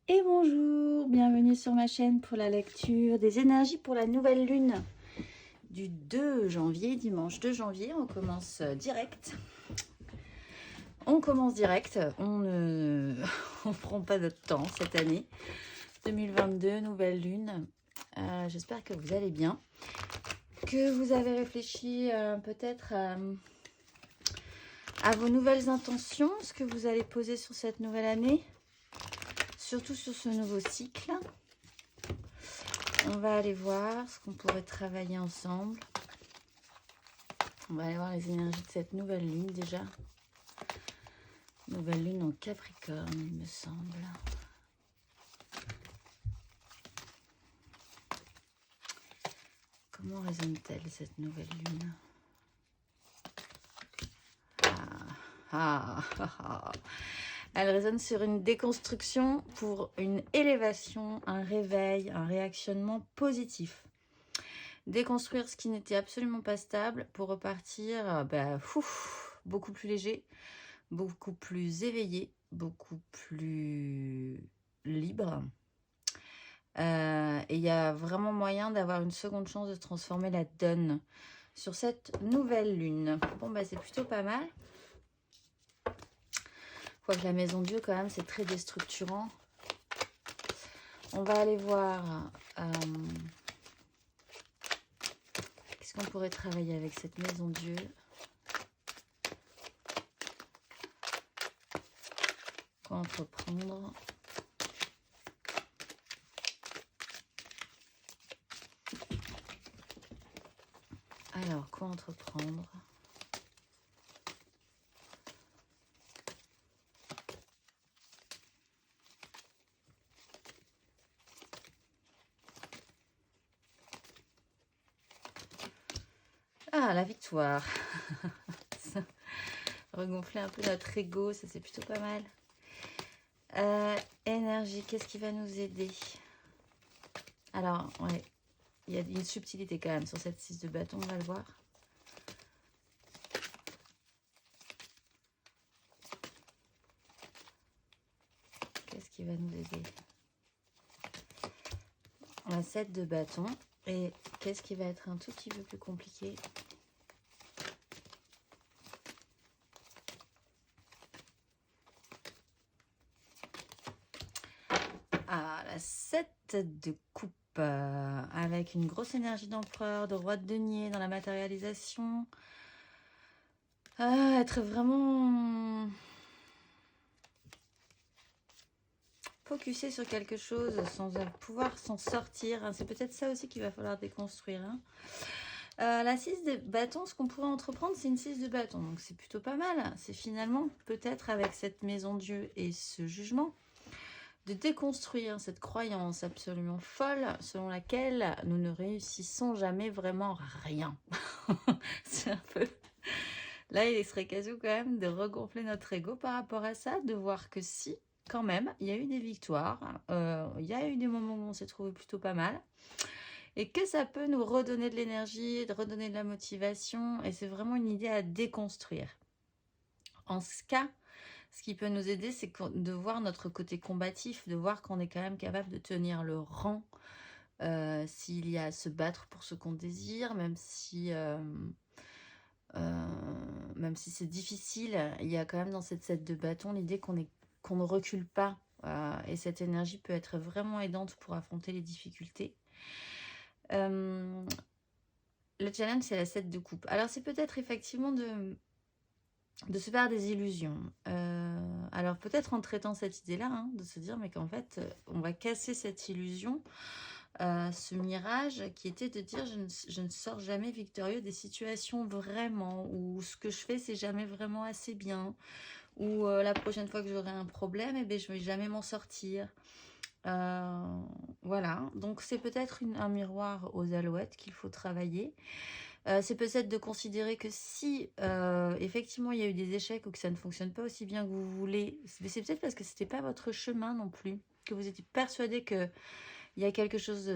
Et bonjour, bienvenue sur ma chaîne pour la lecture des énergies pour la nouvelle lune du 2 janvier, dimanche 2 janvier. On commence direct. On commence direct, on ne on prend pas notre temps cette année. 2022, nouvelle lune. J'espère que vous allez bien, que vous avez réfléchi peut-être à vos nouvelles intentions, ce que vous allez poser sur cette nouvelle année, surtout sur ce nouveau cycle. On va aller voir ce qu'on pourrait travailler ensemble. On va aller voir les énergies de cette nouvelle lune déjà. Nouvelle lune en Capricorne, il me semble. Comment résonne-t-elle cette nouvelle lune? Elle résonne sur une déconstruction pour une élévation, un réveil, un réactionnement positif. Déconstruire ce qui n'était absolument pas stable pour repartir beaucoup plus léger, beaucoup plus éveillé, beaucoup plus libre. Et il y a vraiment moyen d'avoir une seconde chance de transformer la donne sur cette nouvelle lune. Bon, bah c'est plutôt pas mal. Quoique la maison Dieu, quand même, c'est très déstructurant. On va aller voir qu'est-ce qu'on pourrait travailler avec cette maison Dieu. Quoi entreprendre? Alors, quoi entreprendre? Ah, la victoire. Regonfler un peu notre ego, ça c'est plutôt pas mal. Énergie, qu'est-ce qui va nous aider? Alors, ouais, il y a une subtilité quand même sur cette 6 de bâton, on va le voir. Qu'est-ce qui va nous aider? La 7 de bâton. Et qu'est-ce qui va être un tout petit peu plus compliqué? Ah, la 7 de coupe. Avec une grosse énergie d'empereur, de roi de denier dans la matérialisation. Être vraiment focusé sur quelque chose sans pouvoir s'en sortir. C'est peut-être ça aussi qu'il va falloir déconstruire. La 6 de bâton, ce qu'on pourrait entreprendre, c'est une 6 de bâton. Donc c'est plutôt pas mal. C'est finalement peut-être avec cette maison Dieu et ce jugement de déconstruire cette croyance absolument folle selon laquelle nous ne réussissons jamais vraiment rien. C'est un peu... Là, il serait casu quand même de regonfler notre ego par rapport à ça, de voir que si, quand même, il y a eu des victoires, il y a eu des moments où on s'est trouvé plutôt pas mal, et que ça peut nous redonner de l'énergie, de redonner de la motivation, et c'est vraiment une idée à déconstruire. En ce cas, ce qui peut nous aider, c'est de voir notre côté combatif, de voir qu'on est quand même capable de tenir le rang s'il y a à se battre pour ce qu'on désire, même si c'est difficile, il y a quand même dans cette 7 de bâton l'idée qu'on ne recule pas. Et cette énergie peut être vraiment aidante pour affronter les difficultés. Le challenge, c'est la 7 de coupe. Alors, c'est peut-être effectivement de se faire des illusions. Alors peut-être en traitant cette idée-là, de se dire mais qu'en fait on va casser cette illusion, ce mirage qui était de dire je ne sors jamais victorieux des situations vraiment, où ce que je fais c'est jamais vraiment assez bien, ou la prochaine fois que j'aurai un problème, je vais jamais m'en sortir. Voilà, donc c'est peut-être un miroir aux alouettes qu'il faut travailler. C'est peut-être de considérer que si effectivement il y a eu des échecs ou que ça ne fonctionne pas aussi bien que vous voulez, c'est peut-être parce que c'était pas votre chemin non plus, que vous étiez persuadé que il y a quelque chose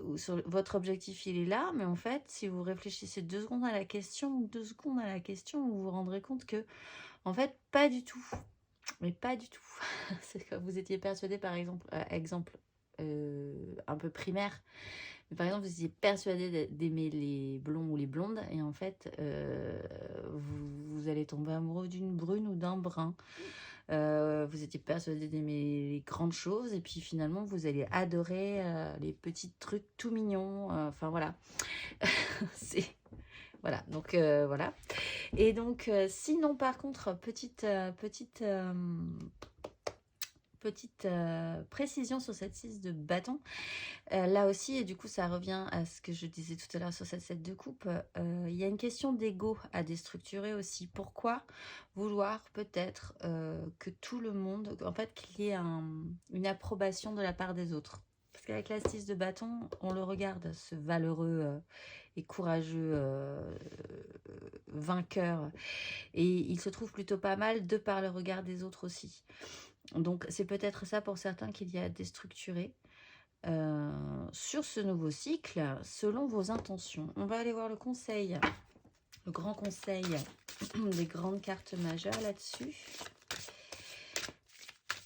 où sur votre objectif il est là, mais en fait si vous réfléchissez 2 secondes à la question, vous vous rendrez compte que en fait pas du tout. Mais pas du tout. C'est comme vous étiez persuadé, par exemple, un peu primaire. Mais par exemple, vous étiez persuadé d'aimer les blonds ou les blondes. Et en fait, vous allez tomber amoureux d'une brune ou d'un brun. Vous étiez persuadé d'aimer les grandes choses. Et puis finalement, vous allez adorer les petits trucs tout mignons. Enfin, voilà. C'est... Voilà, donc voilà. Et donc, sinon, par contre, petite précision sur cette 6 de bâton. Là aussi, et du coup, ça revient à ce que je disais tout à l'heure sur cette 7 de coupe. Il y a une question d'ego à déstructurer aussi. Pourquoi vouloir peut-être que tout le monde, en fait, qu'il y ait une approbation de la part des autres? Parce qu'avec la 6 de bâton, on le regarde, ce valeureux et courageux vainqueur. Et il se trouve plutôt pas mal de par le regard des autres aussi. Donc c'est peut-être ça pour certains qu'il y a à déstructurer sur ce nouveau cycle selon vos intentions. On va aller voir le conseil, le grand conseil des grandes cartes majeures là-dessus.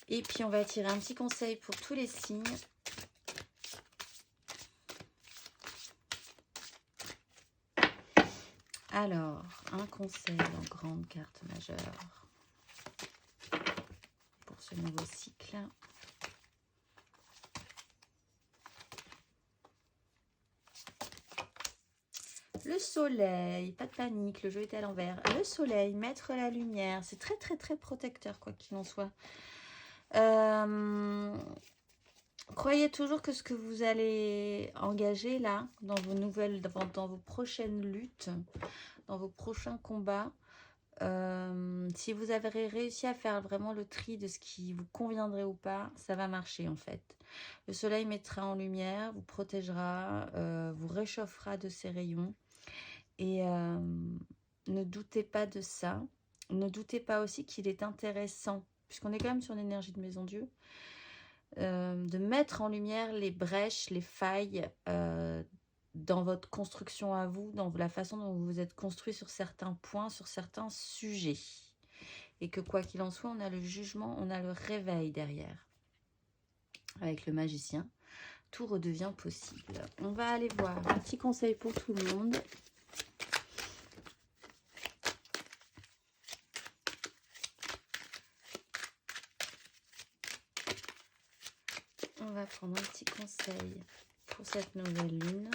Et puis on va tirer un petit conseil pour tous les signes. Alors, un conseil en grande carte majeure pour ce nouveau cycle. Le soleil, pas de panique, le jeu est à l'envers. Le soleil, mettre la lumière, c'est très très très protecteur quoi qu'il en soit. Croyez toujours que ce que vous allez engager là, dans vos nouvelles, dans vos prochaines luttes, dans vos prochains combats, si vous avez réussi à faire vraiment le tri de ce qui vous conviendrait ou pas, ça va marcher en fait. Le soleil mettra en lumière, vous protégera, vous réchauffera de ses rayons. Et ne doutez pas de ça. Ne doutez pas aussi qu'il est intéressant, puisqu'on est quand même sur l'énergie de Maison Dieu, de mettre en lumière les brèches, les failles dans votre construction à vous, dans la façon dont vous êtes construit sur certains points, sur certains sujets. Et que quoi qu'il en soit, on a le jugement, on a le réveil derrière. Avec le magicien, tout redevient possible. On va aller voir un petit conseil pour tout le monde. On va prendre un petit conseil pour cette nouvelle lune.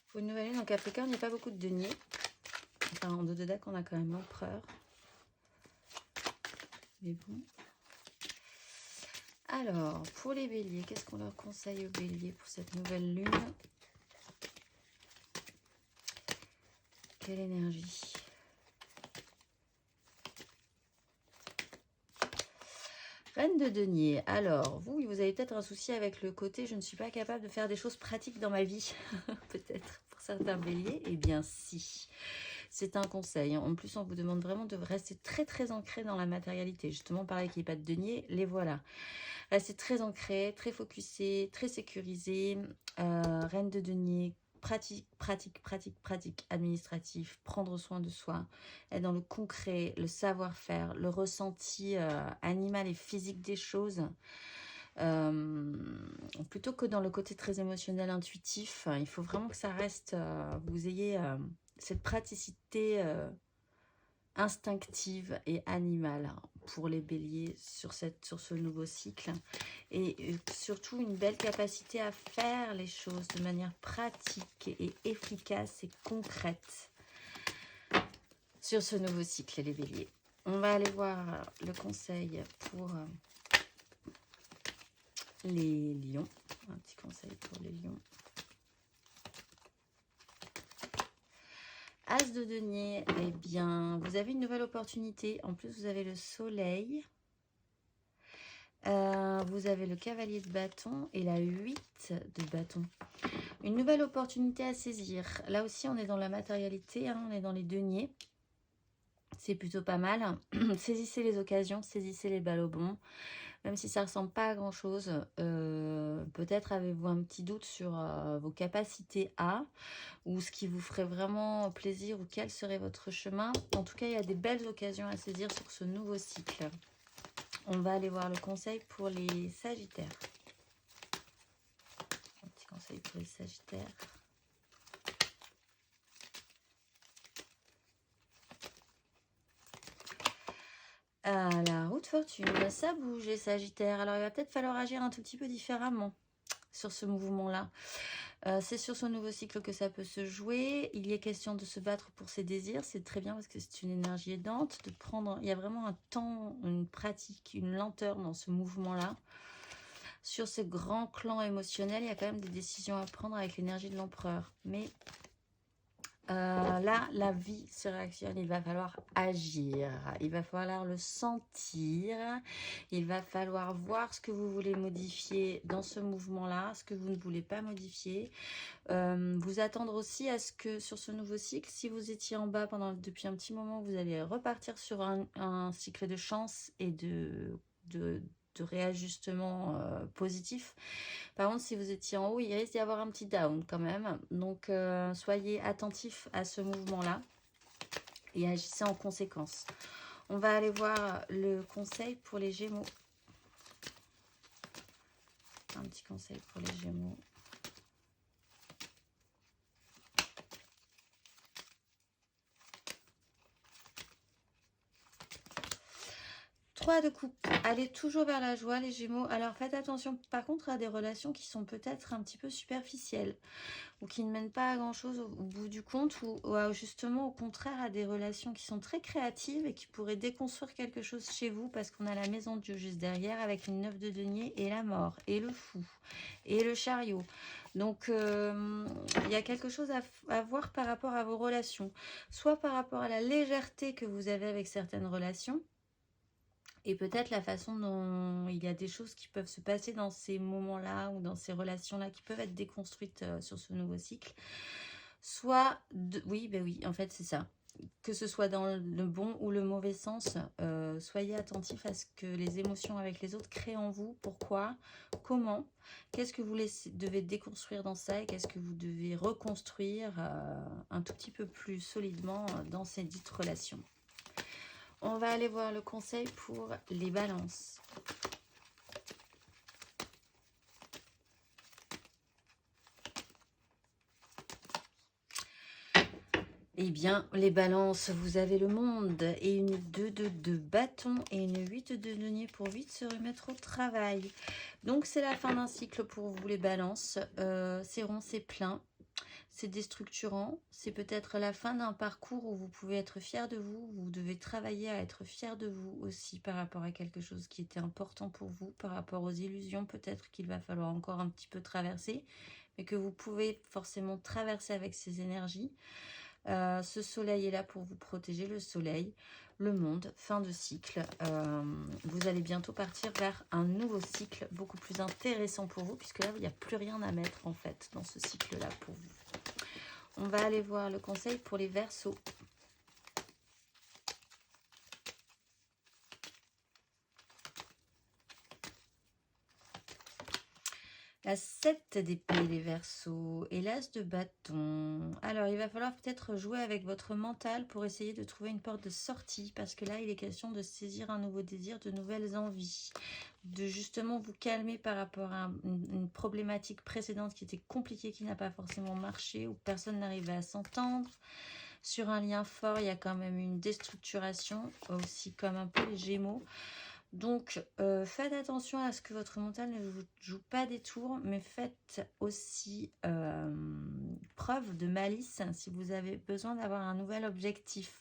Pour une nouvelle lune en Capricorne, il n'y a pas beaucoup de deniers. Enfin, en dos de deck, on a quand même l'empereur. Mais bon. Alors, pour les béliers, qu'est-ce qu'on leur conseille aux béliers pour cette nouvelle lune? Quelle énergie? Reine de denier. Alors, vous avez peut-être un souci avec le côté « je ne suis pas capable de faire des choses pratiques dans ma vie ». Peut-être pour certains béliers. Eh bien, si. C'est un conseil. En plus, on vous demande vraiment de rester très, très ancré dans la matérialité. Justement, pareil qu'il n'y ait pas de denier, les voilà. Restez très ancré, très focusé, très sécurisé. Reine de denier. Pratique administratif, prendre soin de soi, être dans le concret, le savoir-faire, le ressenti animal et physique des choses, plutôt que dans le côté très émotionnel, intuitif. Il faut vraiment que ça reste, vous ayez cette praticité instinctive et animale pour les béliers sur ce nouveau cycle, et surtout une belle capacité à faire les choses de manière pratique et efficace et concrète sur ce nouveau cycle, les béliers. On va aller voir le conseil pour les lions. Un petit conseil pour les lions. As de denier, eh bien, vous avez une nouvelle opportunité. En plus, vous avez le soleil. Vous avez le cavalier de bâton et la 8 de bâton. Une nouvelle opportunité à saisir. Là aussi, on est dans la matérialité, hein, on est dans les deniers. C'est plutôt pas mal. Saisissez les occasions, saisissez les balles au bon. Même si ça ressemble pas à grand chose, peut-être avez-vous un petit doute sur vos capacités à, ou ce qui vous ferait vraiment plaisir, ou quel serait votre chemin. En tout cas, il y a des belles occasions à saisir sur ce nouveau cycle. On va aller voir le conseil pour les Sagittaires. Un petit conseil pour les Sagittaires. La roue de fortune, ça bouge les Sagittaires. Alors il va peut-être falloir agir un tout petit peu différemment sur ce mouvement-là. C'est sur ce nouveau cycle que ça peut se jouer. Il y est question de se battre pour ses désirs. C'est très bien parce que c'est une énergie aidante. De prendre, il y a vraiment un temps, une pratique, une lenteur dans ce mouvement-là. Sur ce grand clan émotionnel, il y a quand même des décisions à prendre avec l'énergie de l'empereur. Mais là, la vie se réactionne, il va falloir agir, il va falloir le sentir, il va falloir voir ce que vous voulez modifier dans ce mouvement-là, ce que vous ne voulez pas modifier. Vous attendre aussi à ce que sur ce nouveau cycle, si vous étiez en bas depuis un petit moment, vous allez repartir sur un cycle de chance et de réajustement positif. Par contre, si vous étiez en haut, il risque d'y avoir un petit down quand même. Donc, soyez attentifs à ce mouvement-là et agissez en conséquence. On va aller voir le conseil pour les Gémeaux. Un petit conseil pour les Gémeaux. 3 de coupe. Allez toujours vers la joie, les Gémeaux. Alors, faites attention, par contre, à des relations qui sont peut-être un petit peu superficielles ou qui ne mènent pas à grand-chose au bout du compte ou justement, au contraire, à des relations qui sont très créatives et qui pourraient déconstruire quelque chose chez vous parce qu'on a la maison de Dieu juste derrière avec une 9 de denier et la mort et le fou et le chariot. Donc, il y a quelque chose à voir par rapport à vos relations, soit par rapport à la légèreté que vous avez avec certaines relations, et peut-être la façon dont il y a des choses qui peuvent se passer dans ces moments-là ou dans ces relations-là qui peuvent être déconstruites sur ce nouveau cycle. Soit, oui, ben oui, en fait c'est ça. Que ce soit dans le bon ou le mauvais sens, soyez attentifs à ce que les émotions avec les autres créent en vous. Pourquoi? Comment? Qu'est-ce que vous devez déconstruire dans ça et qu'est-ce que vous devez reconstruire un tout petit peu plus solidement dans ces dites relations? On va aller voir le conseil pour les balances. Eh bien, les balances, vous avez le monde et une 2 de bâton et une 8 de denier pour vite se remettre au travail. Donc, c'est la fin d'un cycle pour vous, les balances. C'est rond, c'est plein. C'est déstructurant, c'est peut-être la fin d'un parcours où vous pouvez être fier de vous, vous devez travailler à être fier de vous aussi par rapport à quelque chose qui était important pour vous, par rapport aux illusions peut-être qu'il va falloir encore un petit peu traverser, mais que vous pouvez forcément traverser avec ces énergies. Ce soleil est là pour vous protéger, le soleil, le monde, fin de cycle. Vous allez bientôt partir vers un nouveau cycle beaucoup plus intéressant pour vous, puisque là, il n'y a plus rien à mettre en fait dans ce cycle-là pour vous. On va aller voir le conseil pour les Verseaux. La 7 d'épée, les Verseaux, et l'As de bâton. Alors, il va falloir peut-être jouer avec votre mental pour essayer de trouver une porte de sortie, parce que là, il est question de saisir un nouveau désir, de nouvelles envies, de justement vous calmer par rapport à une problématique précédente qui était compliquée, qui n'a pas forcément marché, où personne n'arrivait à s'entendre. Sur un lien fort, il y a quand même une déstructuration, aussi comme un peu les Gémeaux. Donc, faites attention à ce que votre mental ne vous joue pas des tours, mais faites aussi preuve de malice si vous avez besoin d'avoir un nouvel objectif.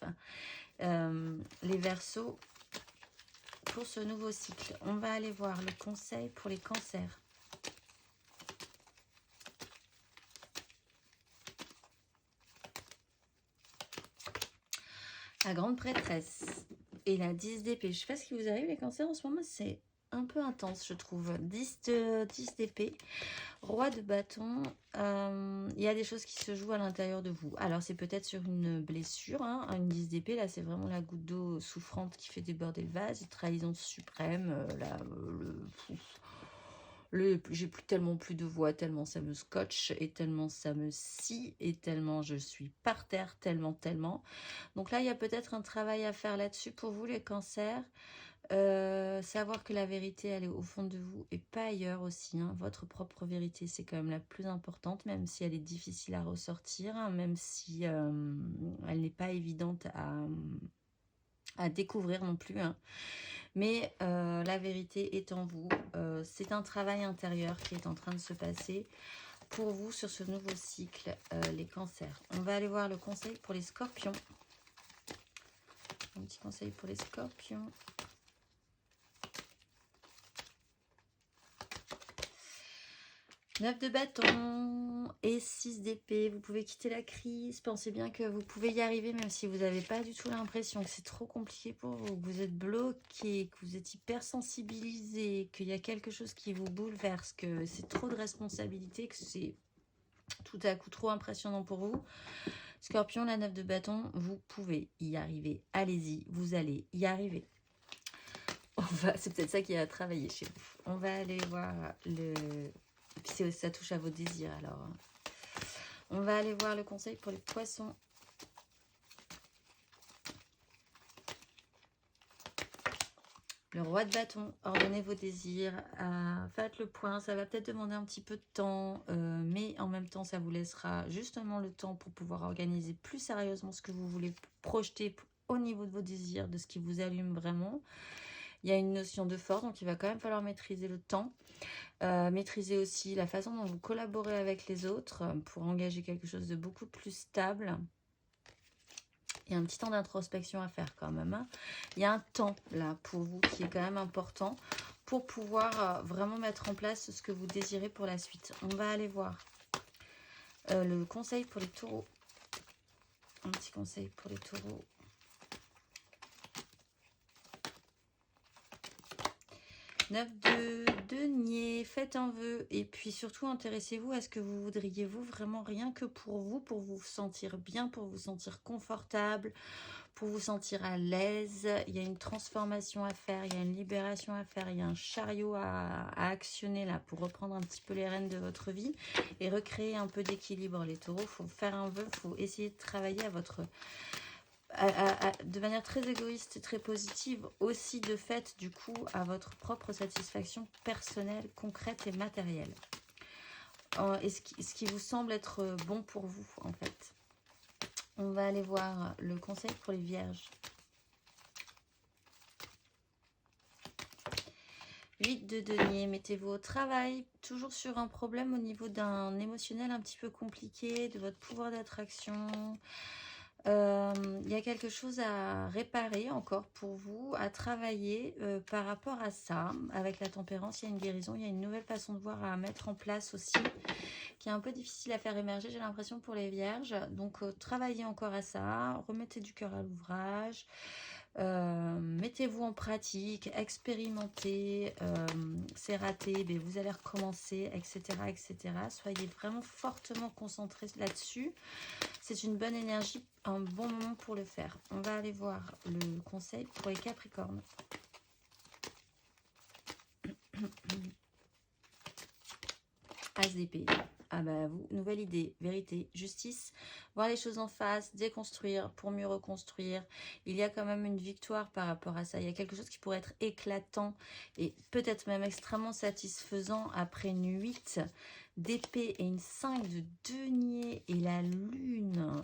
Les Verseaux, pour ce nouveau cycle, on va aller voir le conseil pour les Cancers. La grande prêtresse et la 10 d'épée. Je ne sais pas ce qui vous arrive les Cancers en ce moment, c'est un peu intense, je trouve. 10 d'épée, roi de bâton. Il y a des choses qui se jouent à l'intérieur de vous. Alors, c'est peut-être sur une blessure, hein, une 10 d'épée. Là, c'est vraiment la goutte d'eau souffrante qui fait déborder le vase. Trahison suprême. J'ai tellement plus de voix, tellement ça me scotche, et tellement ça me scie, et tellement je suis par terre, tellement. Donc là, il y a peut-être un travail à faire là-dessus pour vous, les cancers. Savoir que la vérité, elle est au fond de vous et pas ailleurs aussi. Hein. Votre propre vérité, c'est quand même la plus importante, même si elle est difficile à ressortir, hein, même si elle n'est pas évidente à découvrir non plus. Hein. Mais la vérité est en vous. C'est un travail intérieur qui est en train de se passer pour vous sur ce nouveau cycle, les cancers. On va aller voir le conseil pour les scorpions. Un petit conseil pour les scorpions. 9 de bâton et 6 d'épée. Vous pouvez quitter la crise. Pensez bien que vous pouvez y arriver, même si vous n'avez pas du tout l'impression que c'est trop compliqué pour vous, que vous êtes bloqué, que vous êtes hypersensibilisé, qu'il y a quelque chose qui vous bouleverse, que c'est trop de responsabilité, que c'est tout à coup trop impressionnant pour vous. Scorpion, la 9 de bâton, vous pouvez y arriver. Allez-y, vous allez y arriver. C'est peut-être ça qui a travaillé chez vous. On va aller voir le... Puis ça touche à vos désirs alors. On va aller voir le conseil pour les poissons. Le roi de bâton, ordonnez vos désirs, faites le point, ça va peut-être demander un petit peu de temps, mais en même temps ça vous laissera justement le temps pour pouvoir organiser plus sérieusement ce que vous voulez projeter au niveau de vos désirs, de ce qui vous allume vraiment. Il y a une notion de force, donc il va quand même falloir maîtriser le temps. Maîtriser aussi la façon dont vous collaborez avec les autres pour engager quelque chose de beaucoup plus stable. Il y a un petit temps d'introspection à faire quand même. Hein. Il y a un temps là pour vous qui est quand même important pour pouvoir vraiment mettre en place ce que vous désirez pour la suite. On va aller voir le conseil pour les taureaux. Un petit conseil pour les taureaux. Neuf de denier, faites un vœu et puis surtout intéressez-vous à ce que vous voudriez vous vraiment rien que pour vous sentir bien, pour vous sentir confortable, pour vous sentir à l'aise. Il y a une transformation à faire, il y a une libération à faire, il y a un chariot à actionner là pour reprendre un petit peu les rênes de votre vie et recréer un peu d'équilibre. Les taureaux, il faut faire un vœu, il faut essayer de travailler à votre... de manière très égoïste et très positive, aussi de fait du coup à votre propre satisfaction personnelle, concrète et matérielle. Et ce qui vous semble être bon pour vous en fait. On va aller voir le conseil pour les vierges. 8 de denier, mettez-vous au travail, toujours sur un problème au niveau d'un émotionnel un petit peu compliqué, de votre pouvoir d'attraction. Il y a quelque chose à réparer encore pour vous, à travailler par rapport à ça. Avec la tempérance, il y a une guérison, il y a une nouvelle façon de voir à mettre en place aussi, qui est un peu difficile à faire émerger, j'ai l'impression, pour les vierges. Donc, travaillez encore à ça, remettez du cœur à l'ouvrage. Mettez-vous en pratique, expérimentez, c'est raté, mais vous allez recommencer, etc., etc. Soyez vraiment fortement concentrés là-dessus. C'est une bonne énergie, un bon moment pour le faire. On va aller voir le conseil pour les Capricornes. As d'épée. Ah bah vous, nouvelle idée, vérité, justice, voir les choses en face, déconstruire pour mieux reconstruire. Il y a quand même une victoire par rapport à ça. Il y a quelque chose qui pourrait être éclatant et peut-être même extrêmement satisfaisant après une 8 d'épée et une 5 de denier et la lune.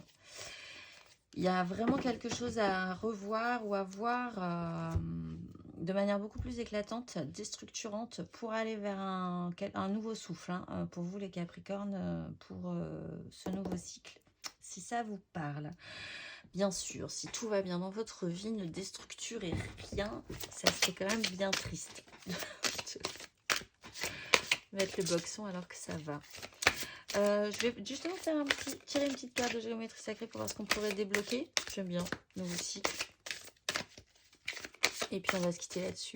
Il y a vraiment quelque chose à revoir ou à voir de manière beaucoup plus éclatante, déstructurante, pour aller vers un nouveau souffle, hein, pour vous les Capricornes, pour ce nouveau cycle, si ça vous parle. Bien sûr, si tout va bien dans votre vie, ne déstructurez rien, ça serait quand même bien triste. Mettre le boxon alors que ça va. Je vais justement faire tirer une petite carte de géométrie sacrée pour voir ce qu'on pourrait débloquer. J'aime bien, nouveau cycle. Et puis on va se quitter là-dessus.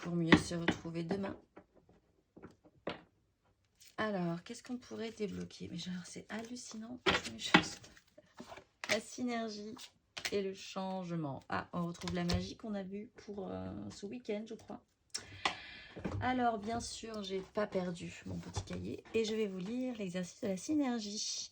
pour mieux se retrouver demain. Alors, qu'est-ce qu'on pourrait débloquer? Mais genre, c'est hallucinant. La synergie et le changement. Ah, on retrouve la magie qu'on a vue pour ce week-end, je crois. Alors, bien sûr, j'ai pas perdu mon petit cahier et je vais vous lire l'exercice de la synergie.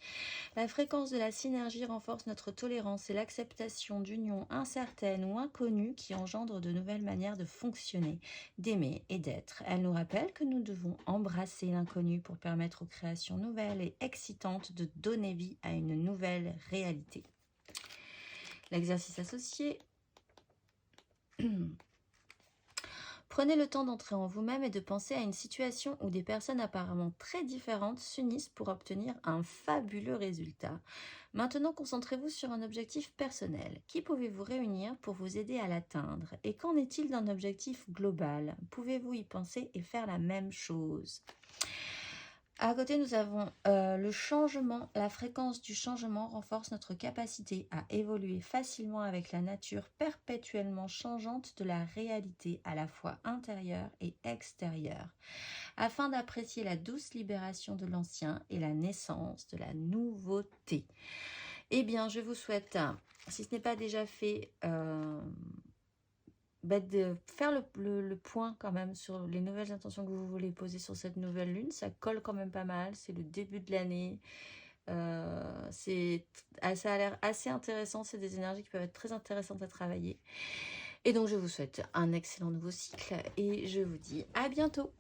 La fréquence de la synergie renforce notre tolérance et l'acceptation d'unions incertaines ou inconnues qui engendrent de nouvelles manières de fonctionner, d'aimer et d'être. Elle nous rappelle que nous devons embrasser l'inconnu pour permettre aux créations nouvelles et excitantes de donner vie à une nouvelle réalité. L'exercice associé. Prenez le temps d'entrer en vous-même et de penser à une situation où des personnes apparemment très différentes s'unissent pour obtenir un fabuleux résultat. Maintenant, concentrez-vous sur un objectif personnel. Qui pouvez-vous réunir pour vous aider à l'atteindre? Et qu'en est-il d'un objectif global? Pouvez-vous y penser et faire la même chose? À côté, nous avons le changement. La fréquence du changement renforce notre capacité à évoluer facilement avec la nature perpétuellement changeante de la réalité à la fois intérieure et extérieure, afin d'apprécier la douce libération de l'ancien et la naissance de la nouveauté. Eh bien, je vous souhaite, si ce n'est pas déjà fait, de faire le point quand même sur les nouvelles intentions que vous voulez poser sur cette nouvelle lune. Ça colle quand même pas mal, c'est le début de l'année, ça a l'air assez intéressant, c'est des énergies qui peuvent être très intéressantes à travailler. Et donc je vous souhaite un excellent nouveau cycle et je vous dis à bientôt.